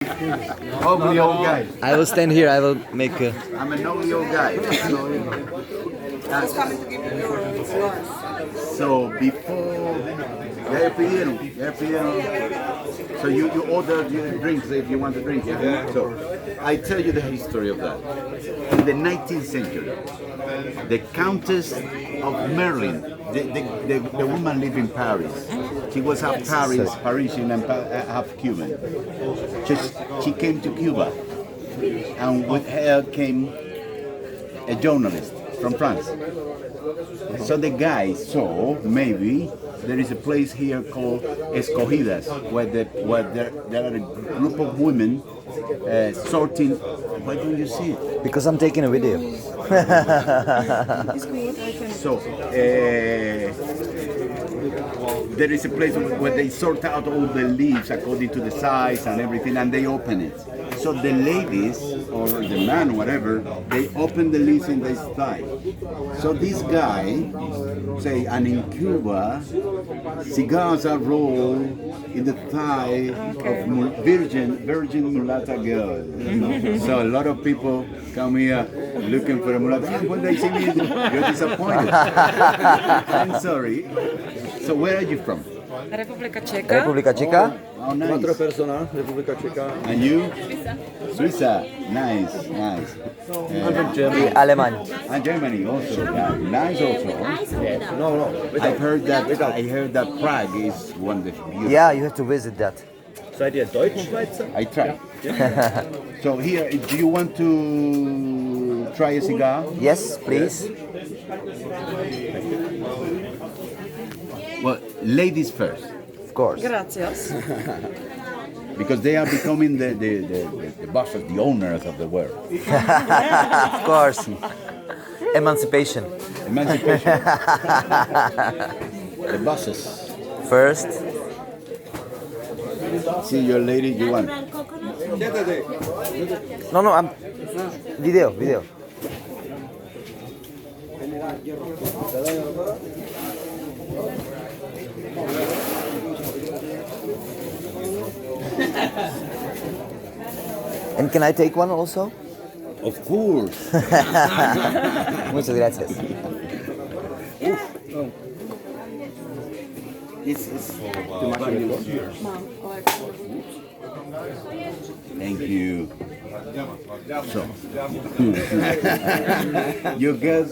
Ugly old guy. I will stand here. I will make. I'm an ugly old guy. So before, ya pidieron. So you order your drinks if you want to drink. Yeah. So I tell you the history of that. In the 19th century, the Countess of Merlin, the woman lived in Paris. She was half Parisian and half Cuban. She came to Cuba, and with her came a journalist from France. So the guy saw maybe there is a place here called Escogidas, where there are a group of women sorting. Why don't you see it? Because I'm taking a video. So there is a place where they sort out all the leaves according to the size and everything, and they open it. So the ladies or the man, whatever, they open the leaves in this thigh. So this guy say, and in Cuba, cigars are rolled in the thigh of virgin mulata girls. So a lot of people come here looking for a mulata. And when they see me, you're disappointed. I'm sorry. So where are you from? República Checa. República Checa. Oh, nice. Cuatro personas, República Checa. And you? Suiza. Nice. Y alemán. And Germany also. Yeah, nice also. No. I heard that Prague is one of the beautiful. Yeah, you have to visit that. Seid ihr Deutsch-Schweizer? I try. So here, do you want to try a cigar? Yes, please. Well, ladies first, Of course. Gracias. because they are becoming the bosses, the owners of the world. Of course. Emancipation. Emancipation. The bosses. First. See your lady, you want. No, I'm video. And can I take one also? Of course. Muchas gracias. This is Thank you. So, your girl,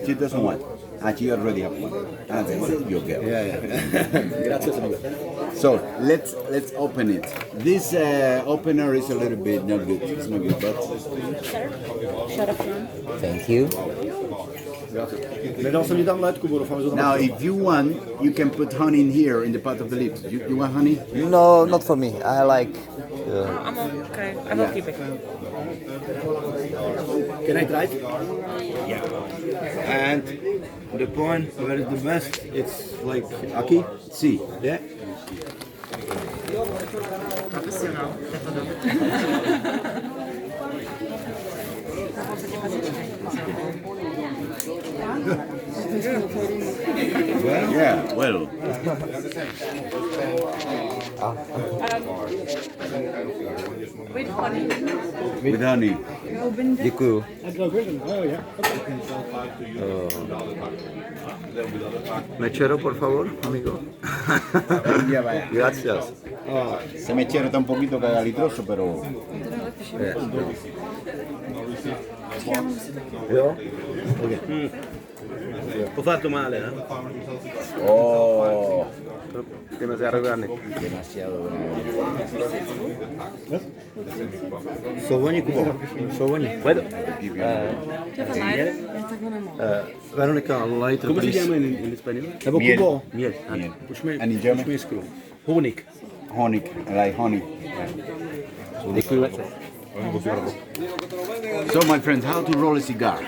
she doesn't want. And she already have one. And this is your girl. Gracias, amigo. So let's open it. This opener is a little bit not good. It's not good, but Thank you. now if you want, you can put honey in here in the part of the lips. You want honey? No, not for me. I like. I'm okay. I will keep it. Can I try it? Yeah. And the point where it's the best, it's like Aki. See. Yeah. Yeah. Well. With honey. Děkuju. Mechero, por favor, amigo. Ya vaya. Gracias. Se me echero tan poquito cagalitroso, pero. Jo? Ok. Ho fatto male, eh? Oh. Demasiado grande. Demasiado grande. Sovogni Cuba. Sovogni. Puedo? Veronica, lighter, ¿Cómo se please. llama en español? Have a Miel. Cuba. Miel. Miel. Push me, And in German? push me screw. Honig. Honey. I like honey. Děkuju. So, my friends, how to roll a cigar?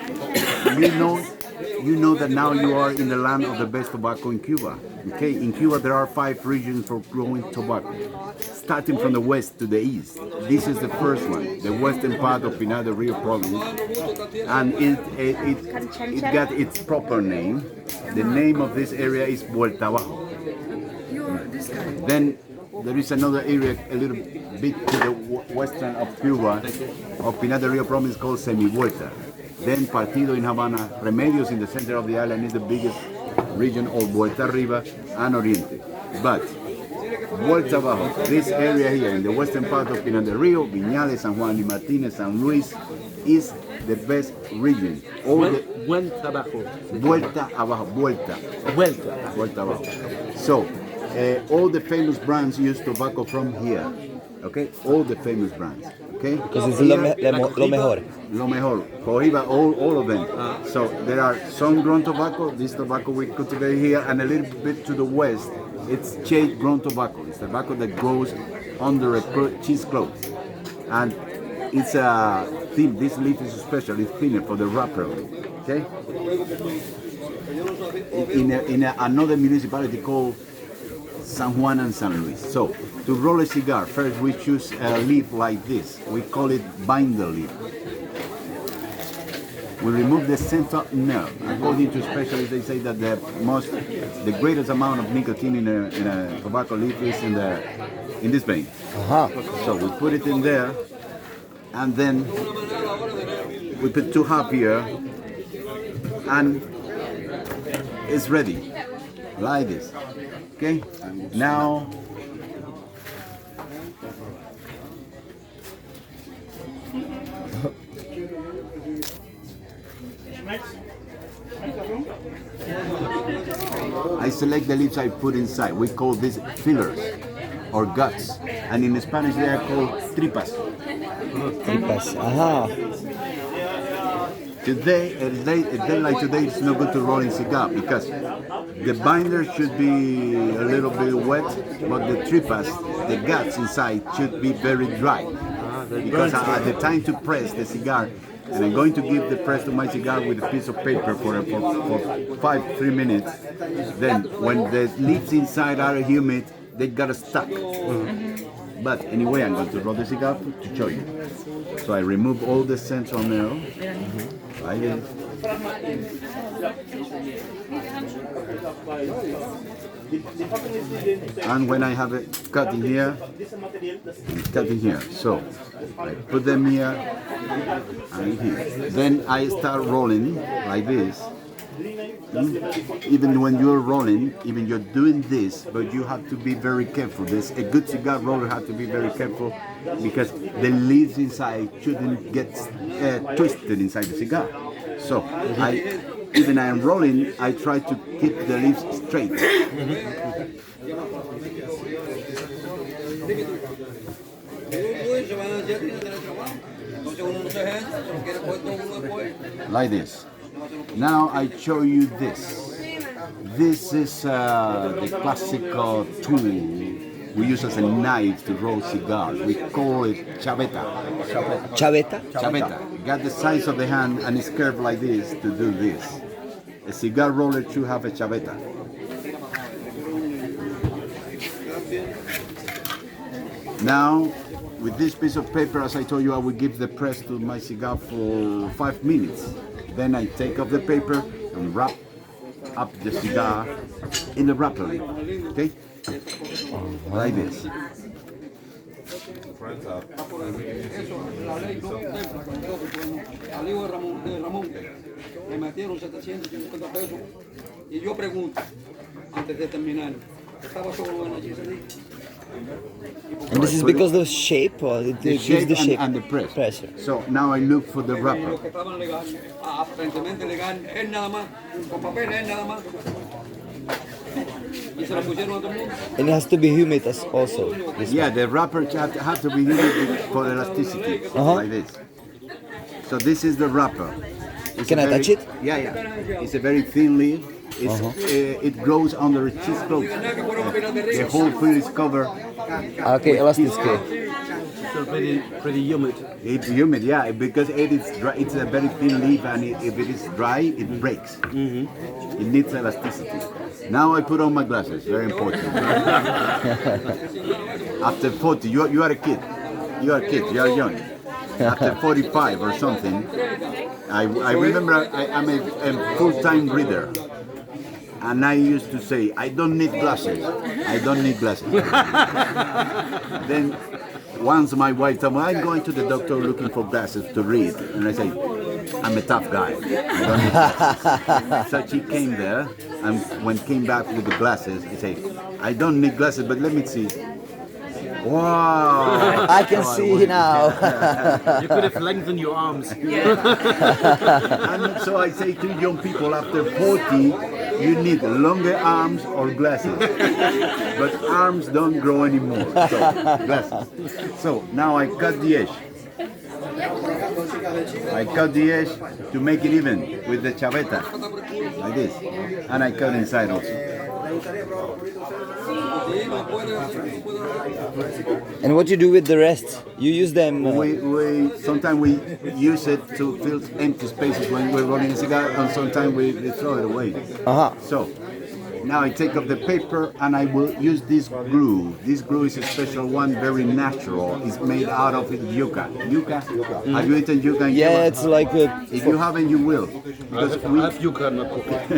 You know that now you are in the land of the best tobacco in Cuba. Okay, in Cuba there are 5 regions for growing tobacco, starting from the west to the east. This is the first one, the western part of Pinar del Rio province, and it got its proper name. The name of this area is Vuelta Abajo. Then there is another area a little bit to the western of Cuba, of Pinar del Rio province called Semivuelta. Then Partido in Havana, Remedios in the center of the island is the biggest region of Vuelta Arriba and Oriente. But Vuelta Abajo, this area here in the western part of Pinar del Rio, Viñales, San Juan y Martinez, San Luis, is the best region. Vuelta abajo. Vuelta Abajo, Vuelta. Vuelta Abajo. So, all the famous brands use tobacco from here. Okay, all the famous brands. Okay, Because it's lo mejor. Lo mejor, Cohiba, all of them. So there are some grown tobacco. This tobacco we cultivate here, and a little bit to the west, it's shade grown tobacco. It's tobacco that grows under a cheesecloth, and it's thin. This leaf is especially thinner for the wrapper. Okay. In another municipality called San Juan and San Luis. So, to roll a cigar, first we choose a leaf like this. We call it binder leaf. We remove the central nerve. According to specialists, they say that the greatest amount of nicotine in a tobacco leaf is in this vein. So we put it in there, and then we put 2 half here, and it's ready, like this. Okay, now I select the leaves I put inside. We call this fillers or guts, and in Spanish they are called tripas. Tripas. Aha. Today, a day like today, it's not good to roll in cigar because the binder should be a little bit wet, but the tripas, the guts inside, should be very dry. Because at the time to press the cigar, and I'm going to give the press to my cigar with a piece of paper for 3 minutes. Then, when the leaves inside are humid, they got stuck. But anyway, I'm going to roll the cigar to show you. So I remove all the central nerve, like this. And when I have it cut in here, cut in here. So I put them here and here. Then I start rolling like this. Even when you're rolling, even you're doing this, but you have to be very careful. A good cigar roller has to be very careful because the leaves inside shouldn't get twisted inside the cigar. So even I am rolling, I try to keep the leaves straight. Like this. Now I show you this. This is the classical tool we use as a knife to roll cigars. We call it chaveta. Chaveta? Chaveta. You got the size of the hand and it's curved like this to do this. A cigar roller should have a chaveta. Now, with this piece of paper, as I told you, I will give the press to my cigar for 5 minutes. Then I take off the paper and wrap up the cigar in the wrapper, okay? Like this. And this is because of the shape, or it The gives shape the shape and the press. pressure. So now I look for the wrapper. And it has to be humid as also. Yeah, the wrapper have to be humid for elasticity, like this. So this is the wrapper. Can I touch it? Yeah, yeah. It's a very thin leaf. It grows under a cheesecloth. The whole field is covered. Okay, elasticity. So pretty humid. It's humid, yeah, because it is dry. It's a very thin leaf, and if it is dry, it breaks. It needs elasticity. Now I put on my glasses. Very important. After 40, you are a kid. You are a kid. You are young. After 45 or something, I remember I'm a full-time reader. And I used to say, I don't need glasses. I don't need glasses. Then once my wife told me, I'm going to the doctor looking for glasses to read. And I say, I'm a tough guy. I don't need glasses. So she came there, and when came back with the glasses, I say, I don't need glasses, but let me see. Wow! I can see now. You could have lengthened your arms. And so I say to young people after 40, you need longer arms or glasses. But arms don't grow anymore, so glasses. So now I cut the edge. I cut the edge to make it even with the chaveta, like this. And I cut inside also. And what you do with the rest? You use them. Sometimes we use it to fill empty spaces when we're rolling a cigar, and sometimes we throw it away. So now I take up the paper and I will use this glue. This glue is a special one, very natural. It's made out of yucca. Yucca? Have you eaten yucca in Cuba? Yeah, it's like If you haven't, you will. Because You cannot cook it.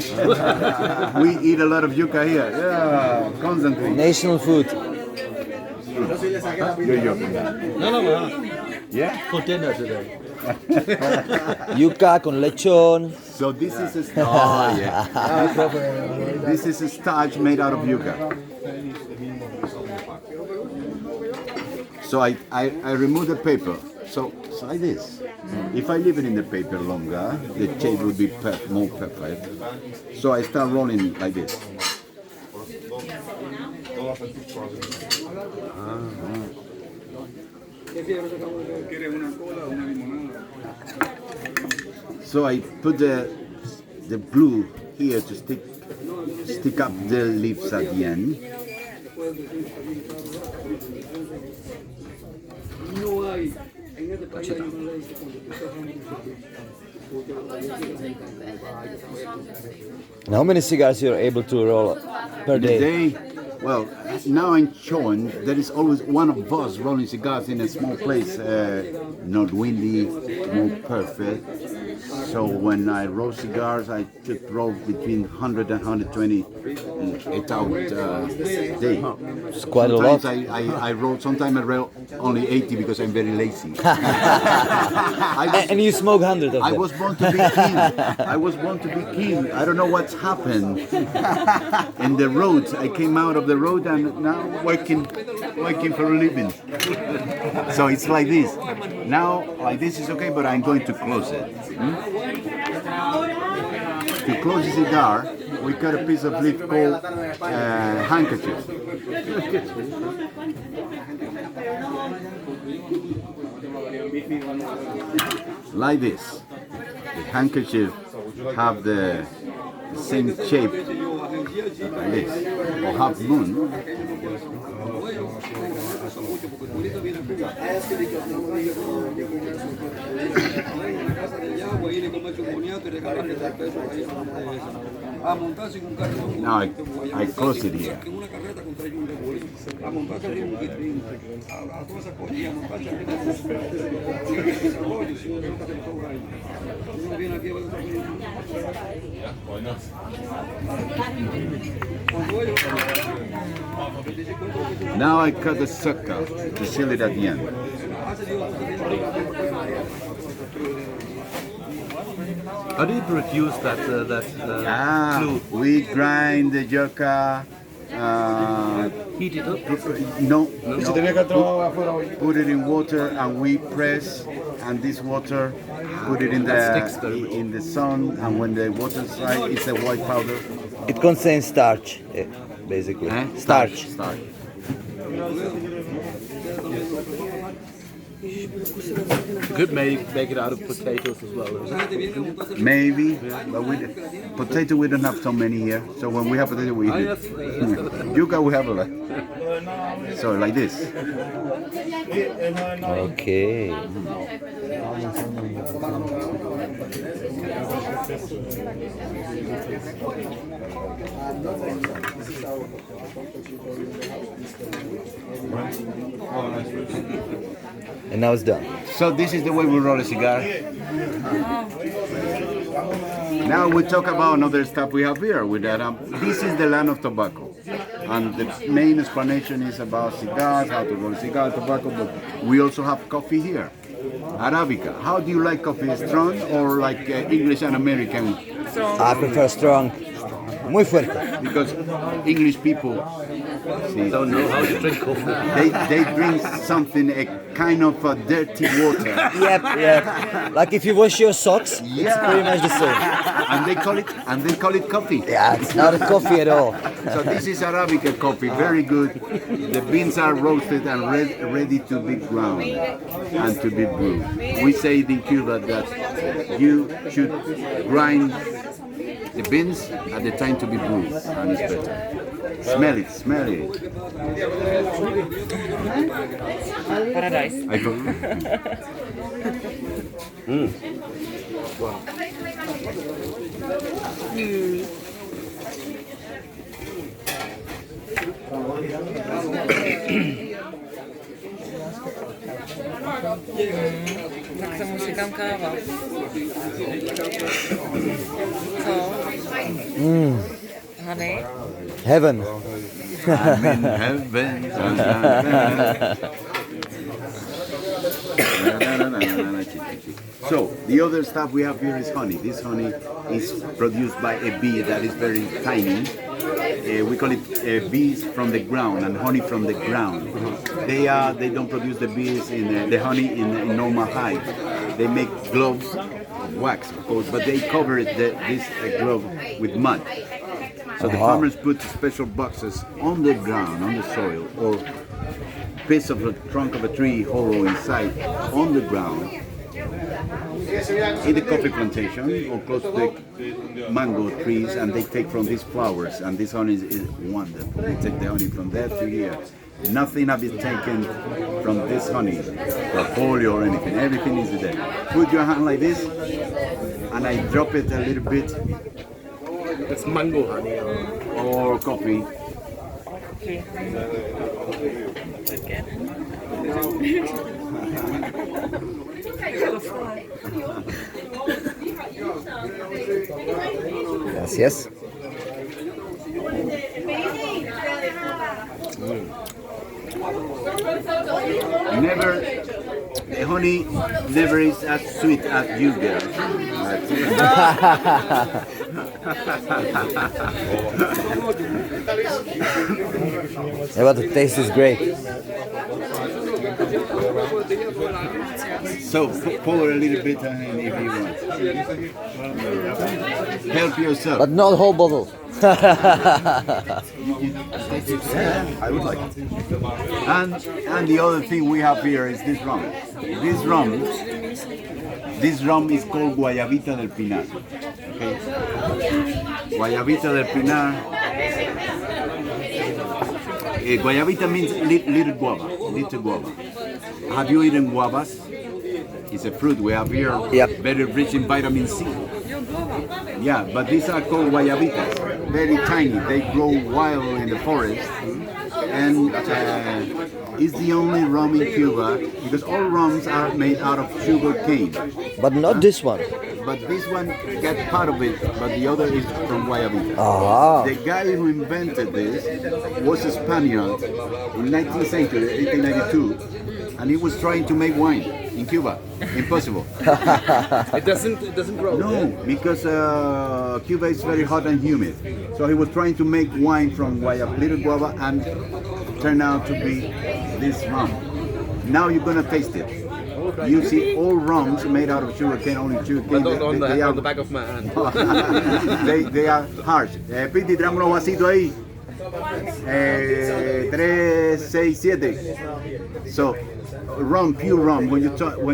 we eat a lot of yucca here. Yeah, constantly. national food. You're joking. No. Yeah? For dinner today. Yuca con lechon. So this is a this is a starch made out of yucca. So I remove the paper. So like this. If I leave it in the paper longer, the shape would be more perfect. So I start rolling like this. So I put the glue here to stick up the leaves at the end. And how many cigars you're able to roll per day? Today, well, now in Chon, there is always one of us rolling cigars in a small place, not windy, more perfect. So when I roll cigars, I just roll between 100 and 120 8 hours a day. It's quite a lot. Sometimes I roll, sometimes I roll only 80 because I'm very lazy. And you smoke 100 of I them. was born to be king. I was born to be king. I don't know what's happened. In the roads, I came out of the road and now working for a living. So it's like this. Now, like this is okay, but I'm going to close it. To close the cigar, we cut a piece of leaf called handkerchief. Like this. The handkerchief have the same shape like this, or half moon. Now I close it here. Now I cut the sucker to seal it at the end. How do you produce that glue? We grind the yucca. Heat it up? No. Put it in water and we press, and this water put it in the sun, and when the water dries, it's a white powder. It contains starch, basically. Starch. Starch. You could make it out of potatoes as well. Maybe, but potato we don't have so many here. So when we have potato, we eat it. Yucca we have a lot. So like this. Okay. And now it's done. So this is the way we roll a cigar. Now we talk about another stuff we have here. With that, this is the land of tobacco, and the main explanation is about cigars, how to grow cigar tobacco. But we also have coffee here, Arabica. How do you like coffee? Strong or like English and American? I prefer strong. Muy fuerte. Because English people Don't know how to drink coffee. they drink something a kind of dirty water. Yep. Like if you wash your socks, it's pretty much the same. and they call it coffee. Yeah, it's not a coffee at all. So this is Arabica coffee, very good. The beans are roasted and ready to be ground and to be brewed. We say in Cuba that you should grind the beans at the time to be brewed, and it's better. Smell it. Paradise. I go. Tak to musi tam káva. Co? Honey? Heaven. I'm in heaven. So the other stuff we have here is honey. This honey is produced by a bee that is very tiny. We call it bees from the ground and honey from the ground. They don't produce the bees in the honey in normal hive. They make gloves of wax, of course, but they cover this glove with mud. So the farmers put special boxes on the ground, on the soil, or piece of the trunk of a tree hollow inside on the ground in the coffee plantation or close to the mango trees, and they take from these flowers, and this honey is wonderful. They take the honey from there to here. Nothing has been taken from this honey, portfolio or anything. Everything is there. Put your hand like this, and I drop it a little bit. It's mango honey. Or coffee. Okay. Yes. Never, the honey never is as sweet as you get. Yeah, but the taste is great. So pour a little bit if you want. Help yourself. But not whole bottle. I would like it. And the other thing we have here is this rum. This rum is called Guayabita del Pinar. Okay? Guayabita del Pinar. Guayabita means little guava. Have you eaten guavas? It's a fruit we have here. Yep. Very rich in vitamin C. Yeah, but these are called guayabitas. Very tiny. They grow wild in the forest. And it's the only rum in Cuba because all rums are made out of sugar cane. But not this one. But this one got part of it, but the other is from Guayabita. Ah. The guy who invented this was a Spaniard in 19th century, 1892, and he was trying to make wine in Cuba. Impossible. It doesn't grow. No, because Cuba is very hot and humid. So he was trying to make wine from little guava and turned out to be this rum. Now you're gonna taste it. You see all rums made out of sugar cane, only sugar cane. But on the back of my hand. they are harsh. Piti, tráeme unos vasitos ahí. 3, 6, 7. So rum, pure rum, when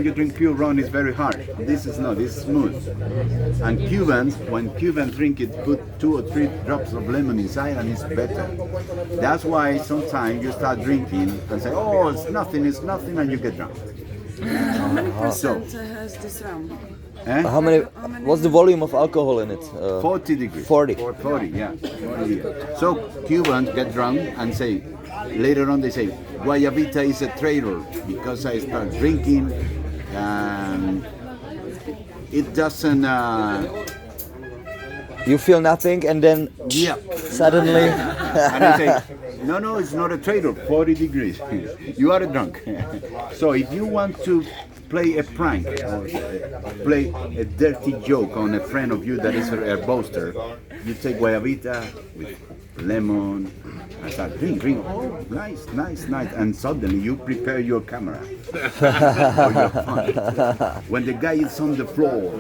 you drink pure rum, it's very hard. This is not, this is smooth. And Cubans, when Cubans drink it, put 2 or 3 drops of lemon inside and it's better. That's why sometimes you start drinking and say, oh, it's nothing, and you get drunk. So, has this rum? How many? What's the volume of alcohol in it? 40 degrees. 40. 40, yeah. 40, yeah. So Cubans get drunk and say, later on they say, Guayabita is a traitor because I start drinking and it doesn't You feel nothing, and then Yeah. suddenly. And I say, no, it's not a trade-off, 40 degrees. You are a drunk. So if you want to play a prank or play a dirty joke on a friend of you that is a boaster, you take guayabita with lemon and start drink. Oh, nice. And suddenly you prepare your camera for your fun. When the guy is on the floor.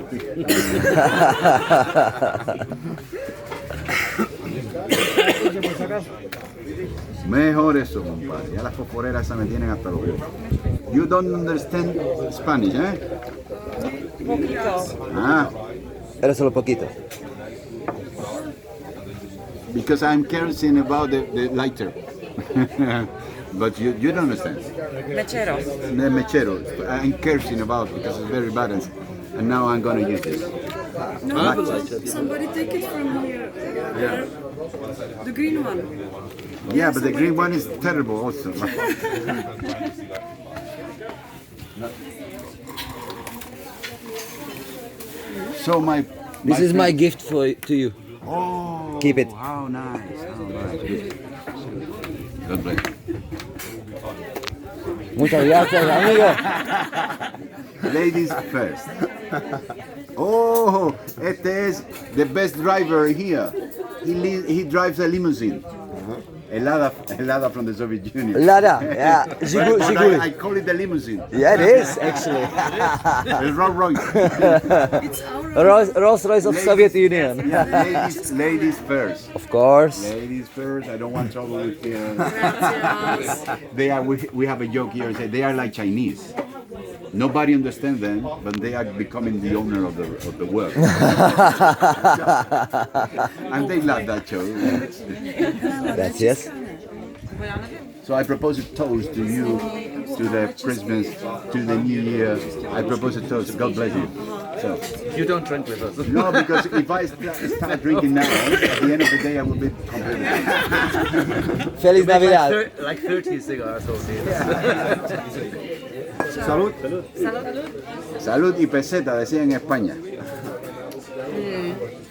Mejor eso, compadre. Ya las fosforeras se me tienen hasta los ojos. You don't understand Spanish, eh? Poquito. Ah, Era solo poquito. because I'm cursing about the lighter. But you don't understand. Mechero. The mechero. I'm cursing about because it's very bad. And now I'm gonna use this. No, somebody take it from here. The green one. Yeah, but the green one is terrible also. So This is my gift to you. Oh, Keep it. How nice. Good. God bless. Muchas gracias, amigo. Ladies first. Oh, este is the best driver here. He drives a limousine. Helada from the Soviet Union. Lada, yeah. But Zhiguli. I call it the limousine. Yeah, it is actually. It's Rolls Royce. It's our Rolls Royce of Soviet Union. Yeah, ladies first. Of course. Ladies first. I don't want trouble with gracias. we have a joke here. Say they are like Chinese. Nobody understands them, but they are becoming the owner of the world. And they love that show. That's yes. So I propose a toast to you, to the Christmas, to the New Year. I propose a toast. God bless you. So, You don't drink with us. no, because if I start drinking now, at the end of the day I will be completely. Feliz Navidad. Like 30 cigars only. Salud. Salud y peseta, decía en España.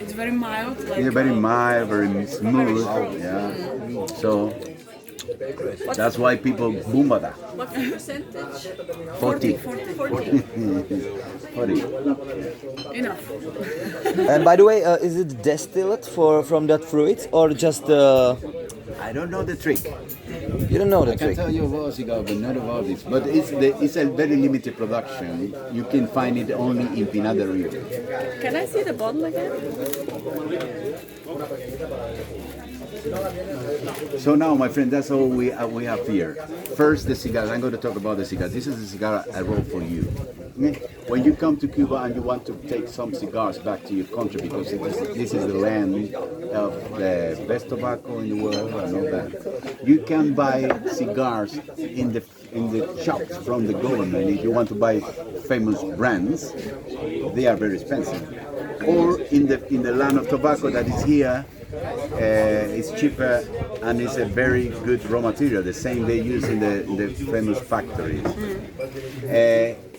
It's very mild. Like, It's very mild, very smooth. Yeah. So that's why people boomada. what percentage? 40. 40. 40. Enough. And by the way, is it distilled from that fruit or just I don't know the trick. you don't know the I can trick? tell you about cigar, but not about this. But it's a very limited production. You can find it only in Pinar del Rio. Can I see the bottle again? So now, my friend, that's all we have here. First, the cigars. I'm going to talk about the cigars. This is the cigar I wrote for you. When you come to Cuba and you want to take some cigars back to your country, because this is the land of the best tobacco in the world and all that, you can buy cigars in the shops from the government. If you want to buy famous brands, they are very expensive. Or in the land of tobacco that is here. It's cheaper and it's a very good raw material, the same they use in the famous factories.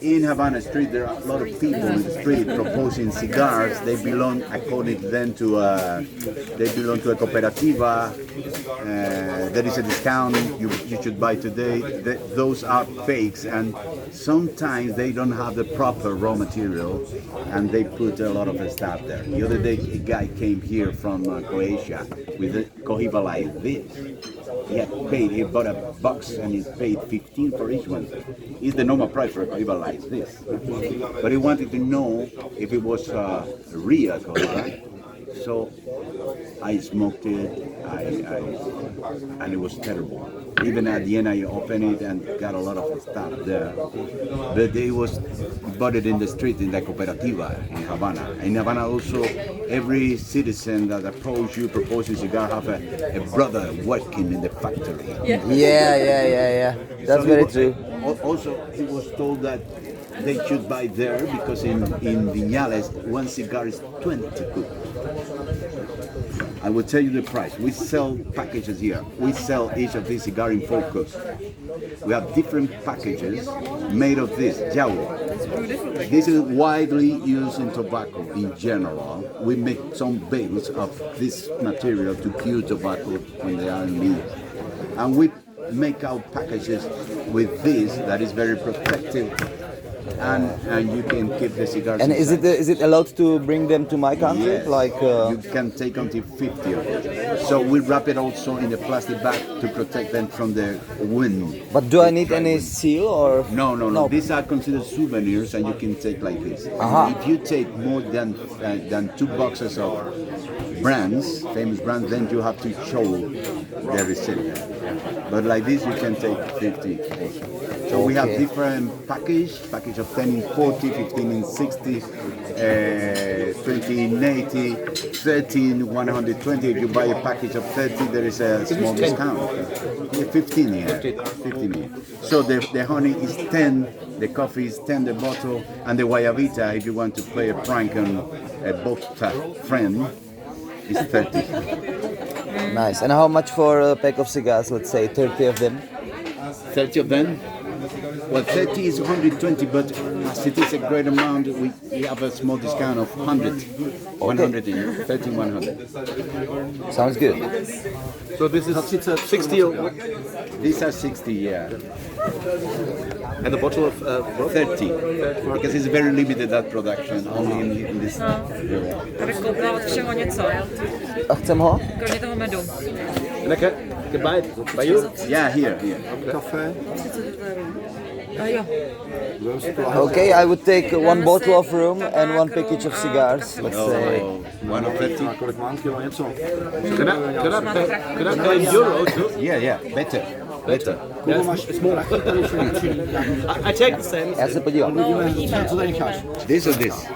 In Havana Street, there are a lot of people in the street proposing cigars. They belong, according to them, to a cooperativa. There is a discount you should buy today. Those are fakes, and sometimes they don't have the proper raw material, and they put a lot of stuff there. The other day, a guy came here from Croatia with a cohiba like this. He bought a box and he paid 15 for each one. It's the normal price for a cohiba like this. But he wanted to know if it was a real cohiba. So I smoked it, and it was terrible. Even at the end, I opened it and got a lot of stuff there. But they bought it in the street in the cooperativa in Havana. In Havana also, every citizen that approaches you proposing cigar have a brother working in the factory. Yeah. That's very true. Also, he was told that they should buy there because in Viñales, one cigar is 20 cup. I will tell you the price. We sell packages here. We sell each of these cigars in 4 cups. We have different packages made of this, jawa. do different things. This is widely used in tobacco in general. We make some bales of this material to cure tobacco when they are in leaf. And we make our packages with this that is very protective, and you can keep the cigars. And inside. is it allowed to bring them to my country? Yes. Like you can take until 50 of it. So we wrap it also in a plastic bag to protect them from the wind. but do I need any seal or? No. These are considered souvenirs, and you can take like this. Aha. If you take more than 2 boxes of brands, famous brands, then you have to show the receipt. But like this, you can take 50 also. So we have Okay. different package of 10 in 40, 15 in 60, 20 in 80, 30 in 120. If you buy a package of 30, there is a small discount. Yeah, 15 here. 15 here. So the honey is 10, the coffee is 10 the bottle, and the guayabita, if you want to play a prank on a vodka friend, is 30. Nice. And how much for a pack of cigars? Let's say 30 of them. 30 of them? Well, 30 is 120, but as it is a great amount, we have a small discount of 100. 100 in 30, 100. Sounds good. So this is 60 or what? These are 60, yeah. And the bottle of 30. Because it's very limited, that production, only in this. Abych koupila od všeho něco, A chcem ho? kromě toho medu. And I can buy it by you? Yeah, here. Kafe. A jo, Okay, I would take 1 bottle of rum and 1 package of cigars. Let's say. Oh, 150? Kolik mám? Kilo něco? Can I pay in euro too? Yeah, better. Yes, it's more. I take the same. Já se podívám. Co tady necháš? This or this?